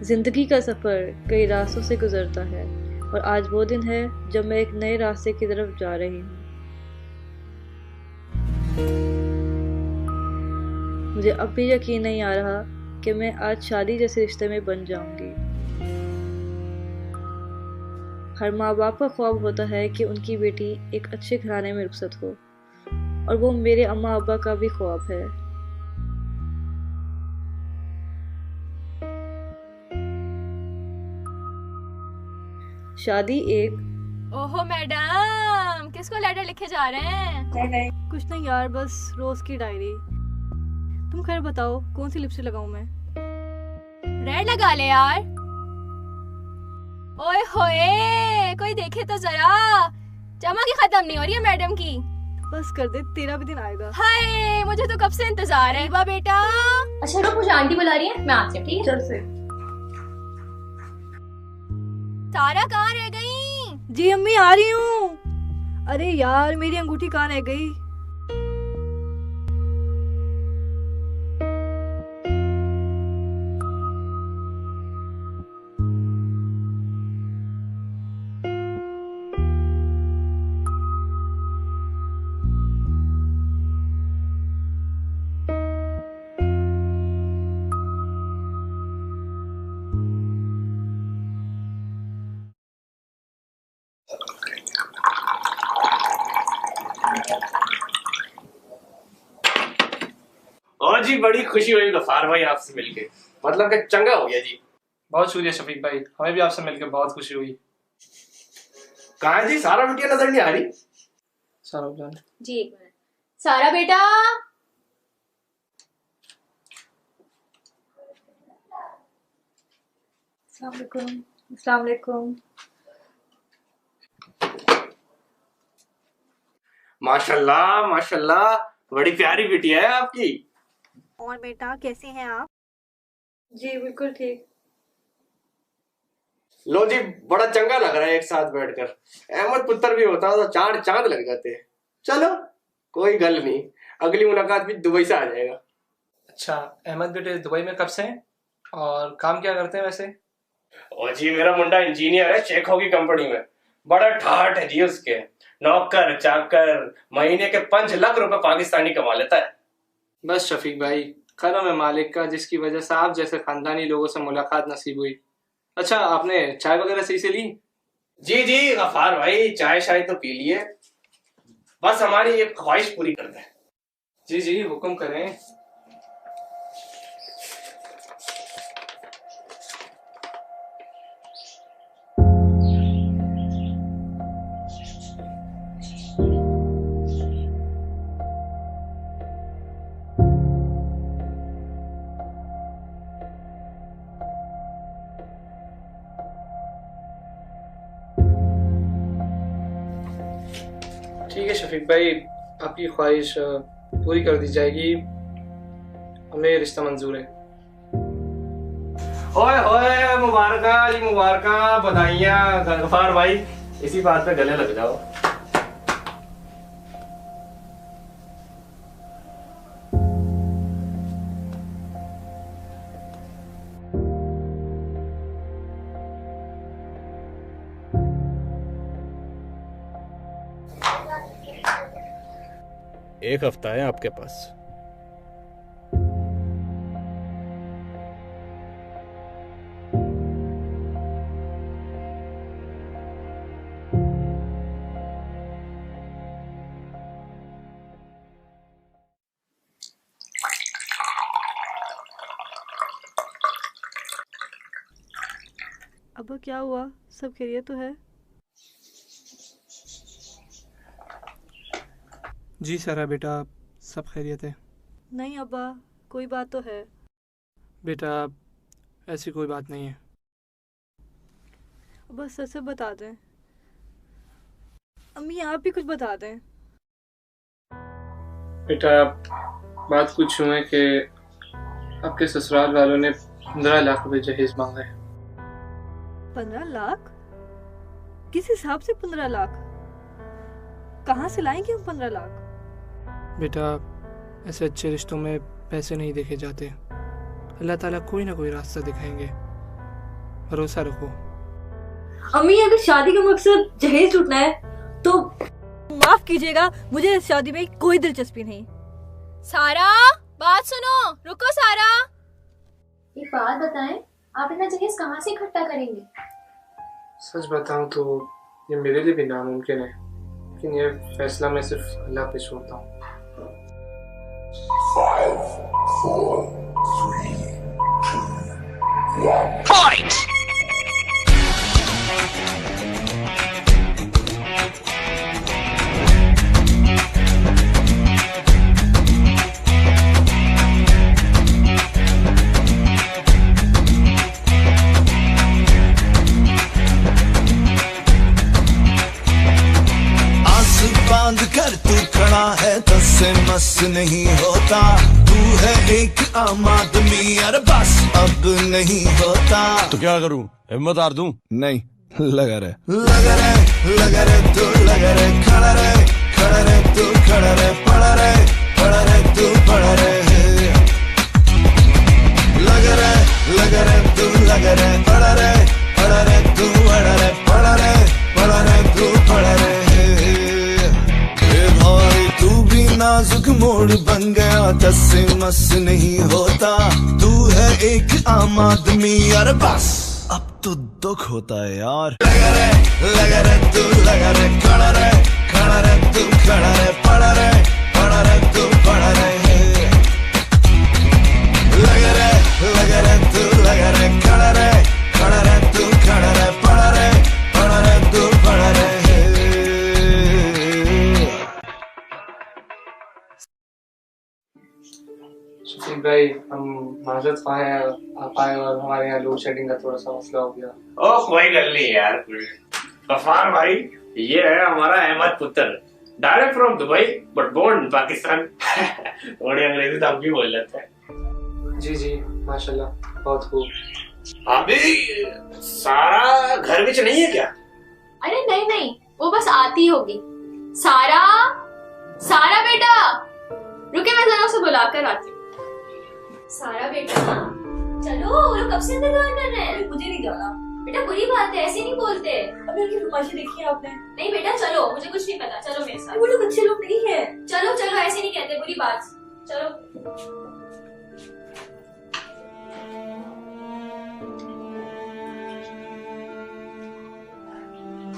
जिंदगी का सफ़र कई रास्तों से गुजरता है और आज वो दिन है जब मैं एक नए रास्ते की तरफ जा रही हूँ। मुझे अब भी यकीन नहीं आ रहा कि मैं आज शादी जैसे रिश्ते में बन जाऊंगी। हर माँ बाप का ख्वाब होता है कि उनकी बेटी एक अच्छे घराने में रुखसत हो, और वो मेरे अम्मा अब्बा का भी ख्वाब है। शादी एक ओहो मैडम, किसको लेटर लिखे जा रहे हैं? नहीं, कुछ नहीं यार, बस रोज की डायरी। तुम खैर बताओ, कौन सी लिपस्टिक लगाऊं मैं? रेड लगा ले यार। ओए होए, कोई देखे तो जरा, चमक ही खत्म नहीं हो रही है मैडम की। बस कर दे, तेरा भी दिन आएगा। हाय, मुझे तो कब से इंतजार है। रीबा बेटा। अच्छा रुक, मुझे आंटी बुला रही है, मैं आती हूँ। ठीक है, चल से। सारा कहाँ रह गई? जी अम्मी, आ रही हूँ। अरे यार, मेरी अंगूठी कहाँ रह गई? और जी बड़ी खुशी हुई गफार भाई आपसे मिलके, मतलब कि चंगा हो गया जी। बहुत शुक्रिया शफीक भाई, हमें भी आपसे मिलकर बहुत खुशी हुई। कहाँ है जी सारा? बिटिया नजर नहीं आ रही। सारा जान जी एक मिनट। सारा बेटा, अस्सलाम वालेकुम। माशाल्लाह माशाल्लाह, बड़ी प्यारी बिटिया है आपकी। और बेटा, कैसे हैं आप? जी बिल्कुल ठीक। लो जी, बड़ा चंगा लग रहा है एक साथ बैठकर। अहमद पुत्र भी होता तो चार चांद लग जाते हैं। चलो कोई गल नहीं, अगली मुलाकात भी दुबई से आ जाएगा। अच्छा, अहमद बेटे दुबई में कब से हैं और काम क्या करते हैं वैसे? और जी मेरा मुंडा इंजीनियर है शेखों की कंपनी में। बड़ा ठाठ है जी उसके। नौकर चाकर महीने के 5 लाख रुपए पाकिस्तानी कमा लेता है। बस शफीक भाई, करम है मालिक का, जिसकी वजह से आप जैसे खानदानी लोगों से मुलाकात नसीब हुई। अच्छा, आपने चाय वगैरह सही से ली? जी जी गफार भाई, चाय शाय तो पी लिए, बस हमारी एक ख्वाहिश पूरी कर दें। जी जी हुक्म करें। ठीक है शफीक भाई, आपकी ख्वाहिश पूरी कर दी जाएगी, हमें ये रिश्ता मंजूर है। ओए होए, मुबारका जी मुबारका, बधाइयां। गफार भाई इसी बात पे गले लग जाओ। एक हफ्ता है आपके पास। अब क्या हुआ? सब खैरियत तो है? जी सारा बेटा, सब खैरियत है। नहीं अब्बा, कोई बात तो है। बेटा ऐसी कोई बात नहीं है। अब्बा सच से बता दें। अम्मी आप भी कुछ बता दें। बेटा बात कुछ यूँ है कि आपके ससुराल वालों ने 15 लाख रुपए जहेज मांगा है। 15 लाख? किस हिसाब से 15 लाख? कहाँ से लाएंगे हम 15 लाख? बेटा ऐसे अच्छे रिश्तों में पैसे नहीं देखे जाते, अल्लाह ताला कोई ना कोई रास्ता दिखाएंगे। भरोसा रखो। अम्मी अगर शादी का मकसद जहेज टूटना है तो माफ कीजिएगा, मुझे इस शादी में कोई दिलचस्पी नहीं। सारा बात सुनो, रुको सारा। एक बात बताएं, आप इतना जहेज कहाँ से इकट्ठा करेंगे? सच बताऊं तो ये मेरे लिए भी नामुमकिन है, लेकिन ये फैसला मैं सिर्फ अल्लाह पे छोड़ता हूँ। 5, 4, 3, 2, 1. Fight! बांध कर तू खड़ा है तस्से मस नहीं होता, तू है एक आम आदमी यार बस अब नहीं होता। तो क्या करूं, हिम्मत हार दूं? नहीं, लगा रहे लगा रहे लगा रहे तू लगा रहे, खड़ा रहे तू खड़ा रहे, पड़ा रहे तू पड़ा रहे, लगा रहे तू लगा रहे, पड़ा रहे तू पड़ा रहे, पड़ा रहे तू पड़ा रहे। तू भी नाजुक मोड़ बन गया, तस्से मस नहीं होता, तू है एक आम आदमी यार बस अब तो दुख होता है यार। लगा रहे तू लगा रहे, खड़ा रहे तू खड़ा रहे, पड़ा रहे तू पड़ा रहे, लगा रहे तू लगा रहे, खड़ा रहे तू खड़ा रहे, पड़ा रहे तू पड़ा रहे। शफीक भाई, हम माजरत ख्वाह हैं, आप आए और हमारे यहाँ लोड शेडिंग का थोड़ा सा मसला हो गया। ओ कोई गल नहीं यार। गफार भाई, ये है हमारा अहमद पुत्र, direct from Dubai but born Pakistan. थोड़ी अंग्रेजी तो आप भी बोल लेते हैं। जी माशाल्लाह, बहुत खूब। अभी सारा घर में नहीं है क्या? अरे नहीं, वो बस आती होगी। सारा बेटा, रुके, मैं जरा उसे बुला कर आती हूँ। सारा बेटा, चलो, वो लोग कब से इंतजार कर रहे हैं। मुझे नहीं जाना बेटा, बुरी बात है, ऐसे नहीं बोलते। अभी उनकी फरमाइशी देखी है आपने? नहीं बेटा, चलो, मुझे कुछ नहीं पता, चलो मेरे साथ। वो लोग अच्छे लोग नहीं है। चलो ऐसे नहीं कहते, बुरी बात। चलो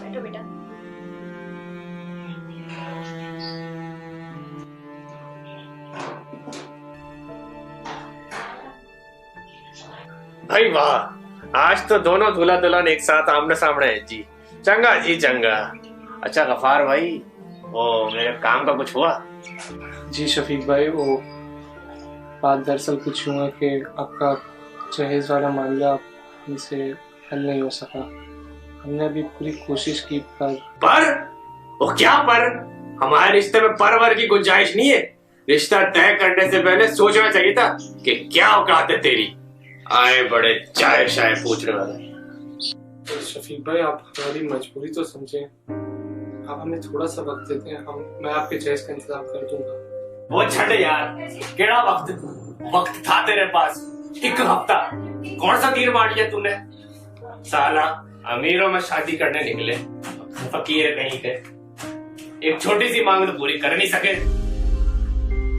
बैठो बेटा। भाई वाह, आज तो दोनों दूल्हा दुल्हन एक साथ आमने सामने है जी। चंगा जी चंगा। अच्छा गफार भाई, वो मेरे काम का कुछ हुआ? जी शफीक भाई, वो बात दरअसल कुछ हुआ कि आपका जहेज वाला मामला हमसे हल नहीं हो सका। हमने अभी पूरी कोशिश की पर वो क्या पर? हमारे रिश्ते में परवर की गुंजाइश नहीं है। रिश्ता तय करने से पहले सोचना चाहिए था कि क्या औकात है तेरी। आए बड़े चाय शाय पूछने वाले। शफीक भाई, आप हमारी मजबूरी तो समझें, आप हमें थोड़ा सा वक्त देते हैं, मैं आपके जहेज का इंतजाम कर दूंगा। वो छठे यार, केड़ा वक्त था तेरे पास? एक हफ्ता? कौन सा तीर मार लिया तूने? साला अमीरों में शादी करने निकले, फकीर कहीं के, एक छोटी सी मांग तो पूरी कर नहीं सके।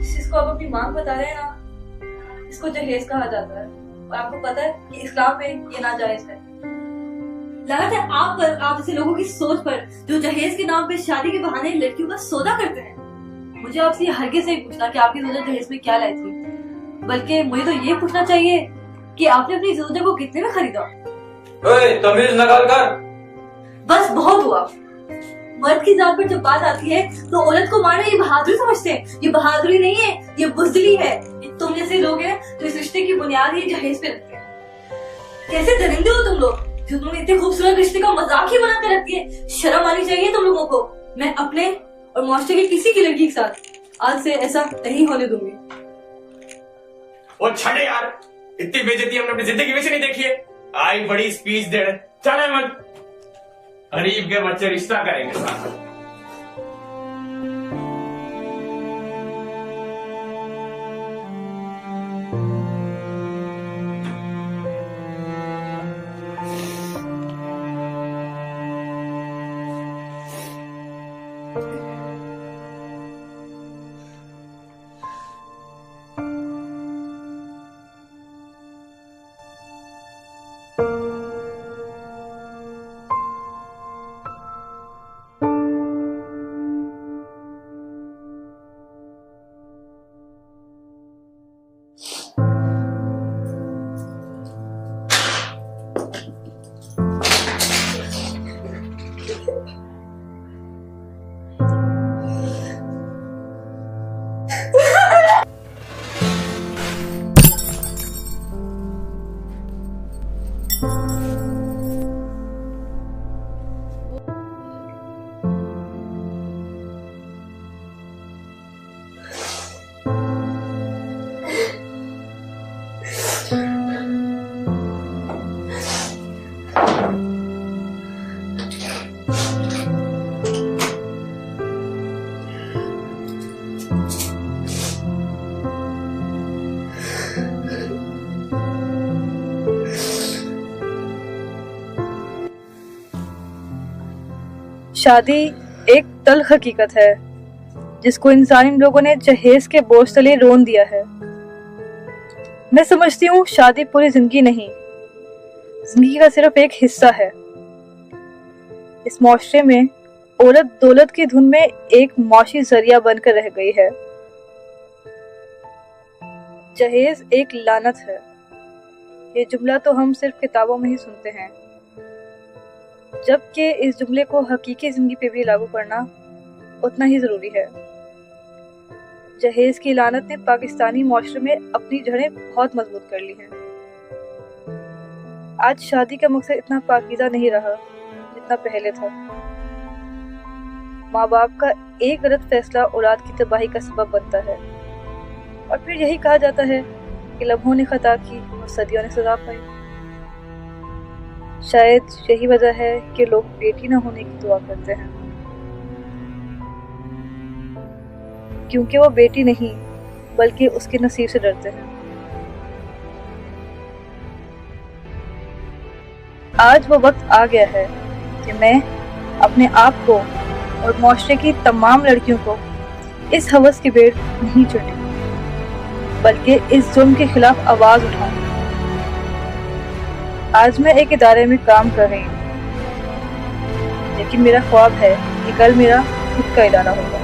जिसको आप अपनी मांग बता रहे हैं ना, इसको जहेज कहा जाता है। और आपको पता है कि इस्लाम में ये नाजायज है। लागत है आप पर, आप जैसे लोगों की सोच पर, जो जहेज के नाम पे शादी के बहाने लड़कियों का सौदा करते हैं। मुझे आपसे हरगिज़ नहीं पूछना कि आपकी जोजा जहेज में क्या लाई थी, बल्कि मुझे तो ये पूछना चाहिए कि आपने अपनी जोजा को कितने में खरीदा। तमीज निकाल कर। बस बहुत हुआ। मर्द की जात पर जब बात आती है तो औरत को मारना ये बहादुरी समझते हैं। ये बहादुरी नहीं है, ये बुज़दिली है। तुम जैसे लोग हैं तो इस रिश्ते की बुनियाद ही जहेज पे रखते हैं। कैसे दरिंदे हो तुम लोग, जो तुमने इतने खूबसूरत रिश्ते का मजाक ही बना कर रख दिए। शर्म आनी चाहिए तुम लोगों को। मैं अपने और मास्टर के किसी की लड़की के साथ आज से ऐसा नहीं होने दूंगी। वो छड़े यार, इतनी बेइज्जती हमने अपनी जिंदगी में से नहीं देखी है। आई बड़ी स्पीच दे रहे, चले मत। गरीब के बच्चे रिश्ता करेंगे साथ। शादी एक तल्ख हकीकत है जिसको इंसानी लोगों ने जहेज के बोझ तले रोन दिया है। मैं समझती हूँ शादी पूरी जिंदगी नहीं, जिंदगी का सिर्फ एक हिस्सा है। इस मुआशरे में औरत दौलत की धुन में एक मौशी जरिया बनकर रह गई है। जहेज एक लानत है। ये जुमला तो हम सिर्फ किताबों में ही सुनते हैं, जबकि इस जुमले को हकीकी जिंदगी पे भी लागू करना उतना ही जरूरी है। जहेज की लानत ने पाकिस्तानी मुआशरे में अपनी जड़ें बहुत मजबूत कर ली हैं। आज शादी का मकसद इतना पाकीज़ा नहीं रहा जितना पहले था। माँ बाप का एक गलत फैसला औलाद की तबाही का सबब बनता है, और फिर यही कहा जाता है कि लम्हों ने खता की और सदियों ने सजा पाई। शायद यही वजह है कि लोग बेटी न होने की दुआ करते हैं, क्योंकि वो बेटी नहीं बल्कि उसके नसीब से डरते हैं। आज वो वक्त आ गया है कि मैं अपने आप को और मुआशरे की तमाम लड़कियों को इस हवस की बेड़ नहीं चढ़ी, बल्कि इस जुल्म के खिलाफ आवाज उठाऊं। आज मैं एक इदारे में काम कर रही हूँ, लेकिन मेरा ख्वाब है कि कल मेरा खुद का इदारा होगा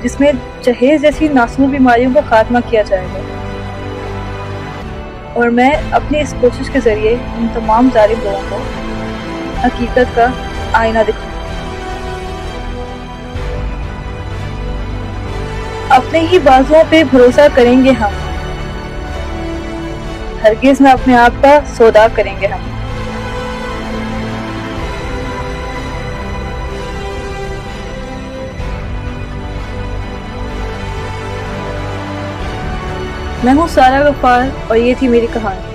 जिसमें जहेज जैसी नासूर बीमारियों का खात्मा किया जाएगा, और मैं अपनी इस कोशिश के जरिए उन तमाम जालिम लोगों को हकीकत का आईना दिखाऊं। अपने ही बाजुओं पे भरोसा करेंगे हम, हरगिज़ न अपने आप का सौदा करेंगे हम। मैं हूँ सारा गफ्फार और ये थी मेरी कहानी।